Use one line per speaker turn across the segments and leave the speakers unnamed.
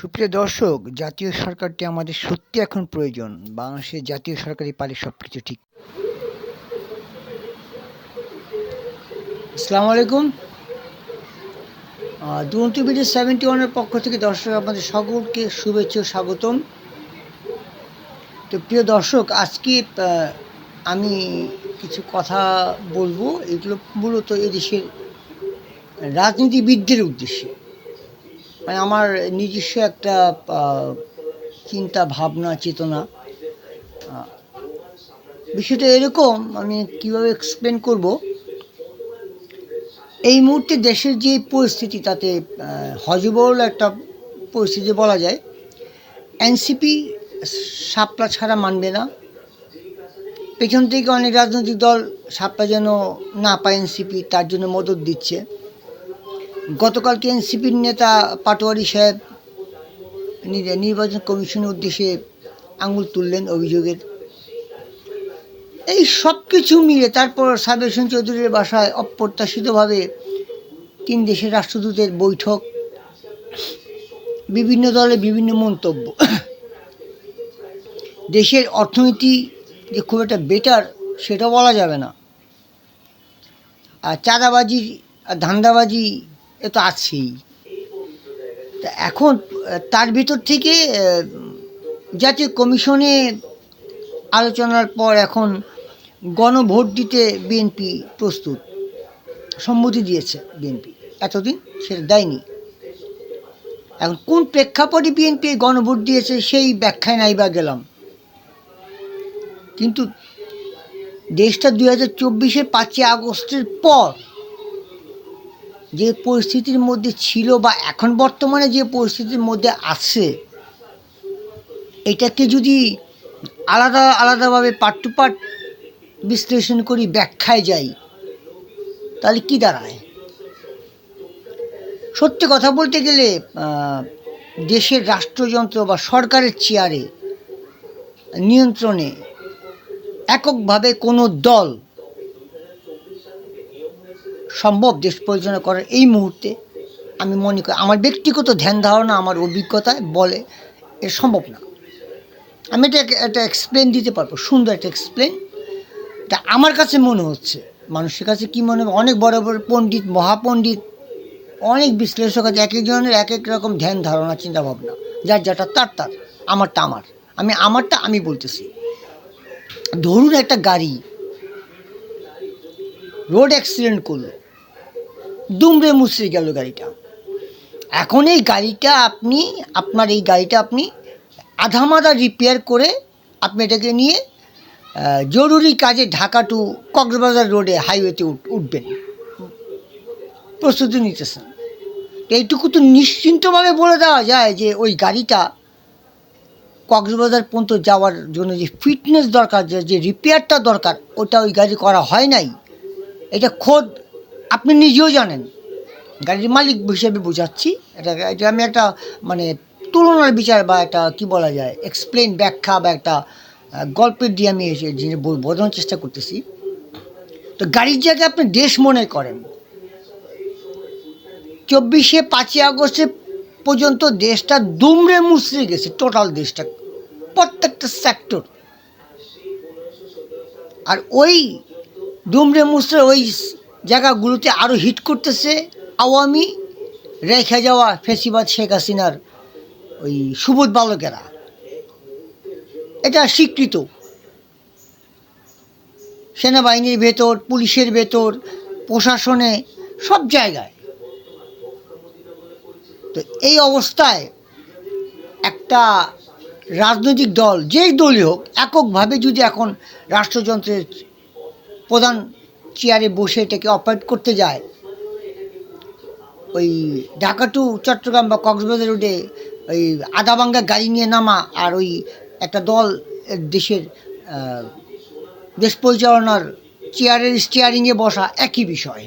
সুপ্রিয় দর্শক, জাতীয় সরকারটি আমাদের সত্যি এখন প্রয়োজন। বাংলাদেশের জাতীয় সরকারই পারে সবকিছু ঠিক। আসসালামু আলাইকুম। দুর্নীতি বিডি 71-এর পক্ষ থেকে দর্শক আপনাদের সকলকে শুভেচ্ছা ও স্বাগতম। তো প্রিয় দর্শক, আজকে আমি কিছু কথা বলবো। এগুলো মূলত এদেশের রাজনীতিবিদদের উদ্দেশ্যে, মানে আমার নিজস্ব একটা চিন্তা ভাবনা চেতনা। বিষয়টা এরকম, আমি কীভাবে এক্সপ্লেন করব। এই মুহূর্তে দেশের যে পরিস্থিতি, তাতে হযবরল একটা পরিস্থিতি বলা যায়। এনসিপি শাপলা ছাড়া মানবে না। পেছন থেকে অনেক রাজনৈতিক দল শাপলা যেন না পায় এনসিপি, তার জন্য মদত দিচ্ছে। গতকালকে এনসিপির নেতা পাটোয়ারি সাহেব নির্বাচন কমিশনের উদ্দেশ্যে আঙুল তুললেন অভিযোগের। এই সব কিছু মিলে তারপর সাবের হোসেন চৌধুরীর বাসায় অপ্রত্যাশিতভাবে 3 দেশের রাষ্ট্রদূতের বৈঠক, বিভিন্ন দলের বিভিন্ন মন্তব্য। দেশের অর্থনীতি যে খুব একটা বেটার সেটা বলা যাবে না। আর চাঁদাবাজি আর ধান্দাবাজি এ তো আছেই। তা এখন তার ভিতর থেকে জাতীয় কমিশনে আলোচনার পর এখন গণভোট দিতে বিএনপি প্রস্তুত, সম্মতি দিয়েছে বিএনপি। এতদিন সেটা দেয়নি। এখন কোন প্রেক্ষাপটে বিএনপি গণভোট দিয়েছে সেই ব্যাখ্যায় নাইবা গেলাম। কিন্তু দেশটা 2024-এর 5ই আগস্টের পর যে পরিস্থিতির মধ্যে ছিল বা এখন বর্তমানে যে পরিস্থিতির মধ্যে আছে, এটাকে যদি আলাদাভাবে পার্ট টু পার্ট বিশ্লেষণ করি, ব্যাখ্যায় যাই, তাহলে কি দাঁড়ায়? সত্যি কথা বলতে গেলে দেশের রাষ্ট্রযন্ত্র বা সরকারের চেয়ারে নিয়ন্ত্রণে এককভাবে কোনো দল সম্ভব দেশ পরিচালনা করার এই মুহূর্তে আমি মনে করি, আমার ব্যক্তিগত ধ্যান ধারণা, আমার অভিজ্ঞতায় বলে এ সম্ভব না। আমি এটা এক্সপ্লেন দিতে পারবো, সুন্দর একটা এক্সপ্লেন। এটা আমার কাছে মনে হচ্ছে। মানুষের কাছে কি মনে হবে? অনেক বড় বড় পণ্ডিত, মহাপণ্ডিত, অনেক বিশ্লেষক আছে, এক একজনের এক এক রকম ধ্যান ধারণা, চিন্তাভাবনা, যার যেটা তার। আমারটা আমি বলতেছি। ধরুন একটা গাড়ি রোড অ্যাক্সিডেন্ট করলো, দুমড়ে মুচড়ে গেল গাড়িটা। এখন এই গাড়িটা আপনি আধামাদা রিপেয়ার করে আপনি এটাকে নিয়ে জরুরি কাজে ঢাকা টু কক্সবাজার রোডে হাইওয়েতে উঠবেন, প্রস্তুতি নিতেছেন। এইটুকু তো নিশ্চিন্তভাবে বলে দেওয়া যায় যে ওই গাড়িটা কক্সবাজার পর্যন্ত যাওয়ার জন্য যে ফিটনেস দরকার, যে রিপেয়ারটা দরকার, ওটা ওই গাড়ি করা হয় নাই। এটা খোদ আপনি নিজেও জানেন, গাড়ির মালিক হিসেবে বোঝাচ্ছি। এটা আমি একটা মানে তুলনার বিচার বা একটা কী বলা যায়, এক্সপ্লেন, ব্যাখ্যা বা একটা গল্পের দিয়ে আমি বোঝানোর চেষ্টা করতেছি। তো গাড়ির জায়গায় আপনি দেশ মনে করেন, 5ই আগস্টে পর্যন্ত দেশটা দুমড়ে মুচড়ে গেছে, টোটাল দেশটা, প্রত্যেকটা সেক্টর। আর ওই দুমড়ে মুচড়ে ওই জায়গাগুলোতে আরও হিট করতেছে আওয়ামী রেখে যাওয়া ফেসিবাদ শেখ হাসিনার ওই সুবোধ বালকেরা। এটা স্বীকৃত। সেনাবাহিনীর ভেতর, পুলিশের ভেতর, প্রশাসনে, সব জায়গায়। তো এই অবস্থায় একটা রাজনৈতিক দল, যেই দলই হোক, এককভাবে যদি এখন রাষ্ট্রযন্ত্রের প্রধান চেয়ারে বসে এটাকে অপারেট করতে যায়, ওই ঢাকা টু চট্টগ্রাম বা কক্সবাজার রোডে ওই আধাভাঙ্গা গাড়ি নিয়ে নামা, আর ওই একটা দল দেশ পরিচালনার স্টিয়ারিংয়ে বসা, একই বিষয়।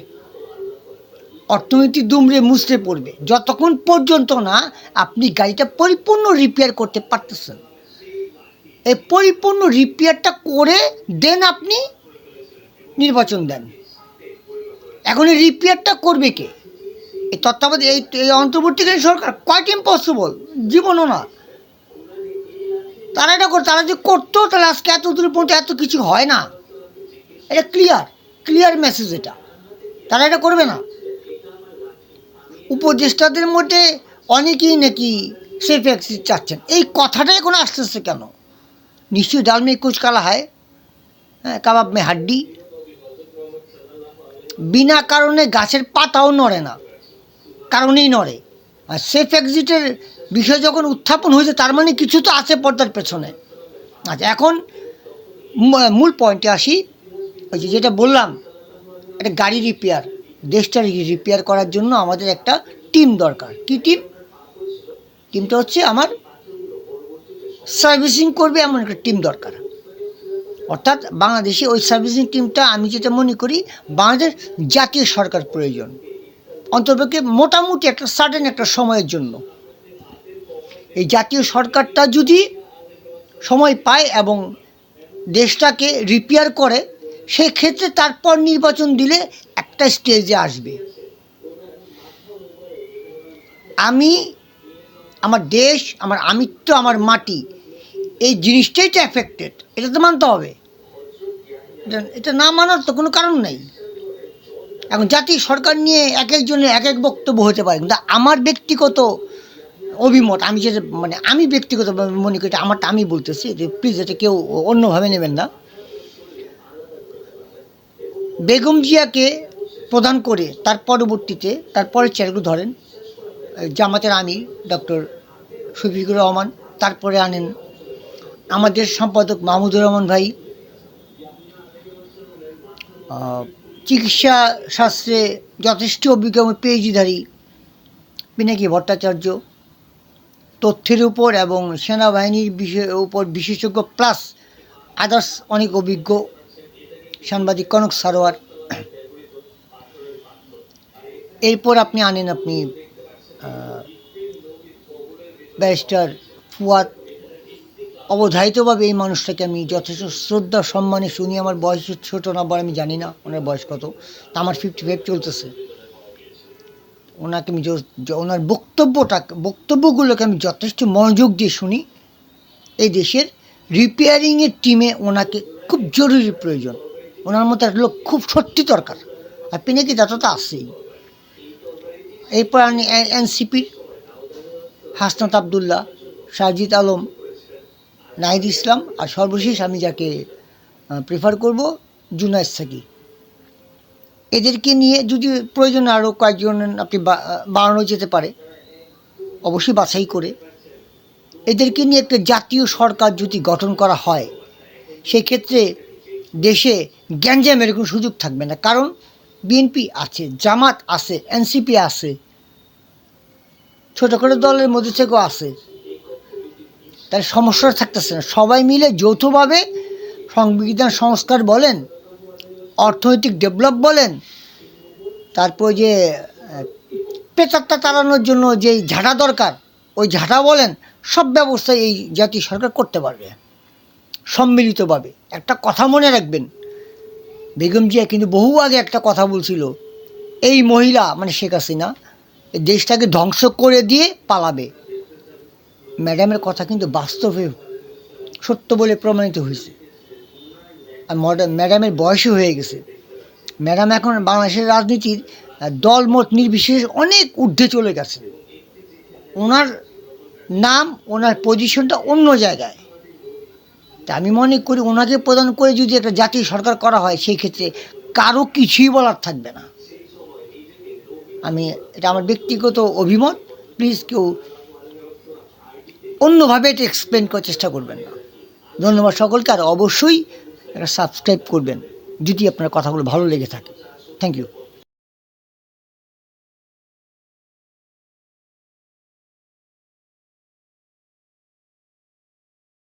অর্থনীতি দুমড়ে মুচড়ে পড়বে যতক্ষণ পর্যন্ত না আপনি গাড়িটা পরিপূর্ণ রিপেয়ার করতে পারতেছেন। এই পরিপূর্ণ রিপেয়ারটা করে দেন আপনি নির্বাচন দেন। এখন এই রিপেয়ারটা করবে কে? এই তত্ত্বাবধায়ক এই অন্তর্বর্তীকালীন সরকার কোয়াইট ইম্পসিবল, জীবনও না। তারা এটা তারা যদি করতো তাহলে আজকে এত দূর পর্যন্ত এত কিছু হয় না। এটা ক্লিয়ার মেসেজ এটা। তারা এটা করবে না। উপদেষ্টাদের মধ্যে অনেকেই নাকি সেফ এক্সিট চাচ্ছেন, এই কথাটাই কোনো আসতেছে কেন? নিশ্চয়ই ডাল মে কুচ কালা হয়, হ্যাঁ, কাবাব মে হাড্ডি। বিনা কারণে গাছের পাতাও নড়ে না, কারণেই নড়ে। আর সেফ এক্সিটের বিষয় যখন উত্থাপন হয়েছে তার মানে কিছু তো আছে পর্দার পেছনে। আচ্ছা, এখন মূল পয়েন্টে আসি। ওই যেটা বললাম, একটা গাড়ি রিপেয়ার, দেশটা রিপেয়ার করার জন্য আমাদের একটা টিম দরকার। কি টিম? টিমটা হচ্ছে আমার সার্ভিসিং করবে এমন একটা টিম দরকার। অর্থাৎ বাংলাদেশে ওই সার্ভিসিং টিমটা আমি যেটা মনে করি বাংলাদেশ জাতীয় সরকার প্রয়োজন, অন্ততপক্ষে মোটামুটি একটা সার্টেন একটা সময়ের জন্য। এই জাতীয় সরকারটা যদি সময় পায় এবং দেশটাকে রিপেয়ার করে, সেক্ষেত্রে তারপর নির্বাচন দিলে একটা স্টেজে আসবে। আমার দেশ, আমার আমিত্ব, আমার মাটি, এই জিনিসটাই তো অ্যাফেক্টেড। এটা তো মানতে হবে। এটা না মানার তো কোনো কারণ নেই। এখন জাতীয় সরকার নিয়ে এক একজনের এক এক বক্তব্য হতে পারে, কিন্তু আমার ব্যক্তিগত অভিমত, আমি যেটা আমি ব্যক্তিগত মনে করি, আমারটা আমি বলতেছি, যে প্লিজ এটা কেউ অন্যভাবে নেবেন না। বেগম জিয়াকে প্রদান করে তার পরবর্তীতে তারপরের চেয়ারগুলো ধরেন জামাতের আমির ডক্টর শফিকুর রহমান, তারপরে আনেন আমাদের সম্পাদক মাহমুদুর রহমান ভাই, চিকিৎসা শাস্ত্রে যথেষ্ট অভিজ্ঞ পিএইচডিধারী পিনাকি ভট্টাচার্য, তথ্যের উপর এবং সেনাবাহিনীর উপর বিশেষজ্ঞ প্লাস আদার্স অনেক অভিজ্ঞ সাংবাদিক কনক সারোয়ার। এরপর আপনি ব্যারিস্টার ফুয়াদ। অবধারিতভাবে এই মানুষটাকে আমি যথেষ্ট শ্রদ্ধা সম্মানে শুনি। আমার বয়স ছোটো না বলে আমি জানি না ওনার বয়স কত, তা আমার 55 চলতেছে। ওনাকে আমি ওনার বক্তব্যগুলোকে আমি যথেষ্ট মনোযোগ দিয়ে শুনি। এই দেশের রিপেয়ারিংয়ের টিমে ওনাকে খুব জরুরি প্রয়োজন। ওনার মতো একটা লোক খুব সত্যি দরকার। আর পিনাকি দাতা তো আসছেই। এরপর আমি এনসিপির হাসনাত আবদুল্লাহ, সাজিদ আলম, নাহিদ ইসলাম, আর সর্বশেষ আমি যাকে প্রেফার করব জুনায়েদ সাকি। এদেরকে নিয়ে যদি প্রয়োজন আরও কয়েকজন আপনি বাড়ানো যেতে পারে, অবশ্যই বাছাই করে। এদেরকে নিয়ে একটা জাতীয় সরকার যদি গঠন করা হয়, সেক্ষেত্রে দেশে গ্যাঞ্জামের কোনো সুযোগ থাকবে না। কারণ বিএনপি আছে, জামাত আছে, এনসিপি আছে, ছোটোখাটো দলের মধ্যে থেকেও আছে। তার সমস্যা থাকতেছে না। সবাই মিলে যৌথভাবে সংবিধান সংস্কার বলেন, অর্থনৈতিক ডেভেলপ বলেন, তারপর যে পেচারটা চালানোর জন্য যে ঝাঁটা দরকার, ওই ঝাঁটা বলেন, সব ব্যবস্থা এই জাতীয় সরকার করতে পারবে সম্মিলিতভাবে। একটা কথা মনে রাখবেন, বেগম জিয়া কিন্তু বহু আগে একটা কথা বলছিল, এই মহিলা শেখ হাসিনা দেশটাকে ধ্বংস করে দিয়ে পালাবে। ম্যাডামের কথা কিন্তু বাস্তবে সত্য বলে প্রমাণিত হয়েছে। আর ম্যাডামের বয়সও হয়ে গেছে। ম্যাডাম এখন বাংলাদেশের রাজনীতির দলমত নির্বিশেষে অনেক ঊর্ধ্বে চলে গেছে। ওনার নাম, ওনার পজিশনটা অন্য জায়গায়। তা আমি মনে করি ওনাকে প্রদান করে যদি একটা জাতীয় সরকার করা হয়, সেই ক্ষেত্রে কারো কিছুই বলার থাকবে না। এটা আমার ব্যক্তিগত অভিমত। প্লিজ কেউ অন্যভাবে এটা এক্সপ্লেন করার চেষ্টা করবেন না। ধন্যবাদ সকলকে। আর অবশ্যই একটা সাবস্ক্রাইব করবেন যদি আপনার কথাগুলো ভালো লেগে থাকে। Thank you.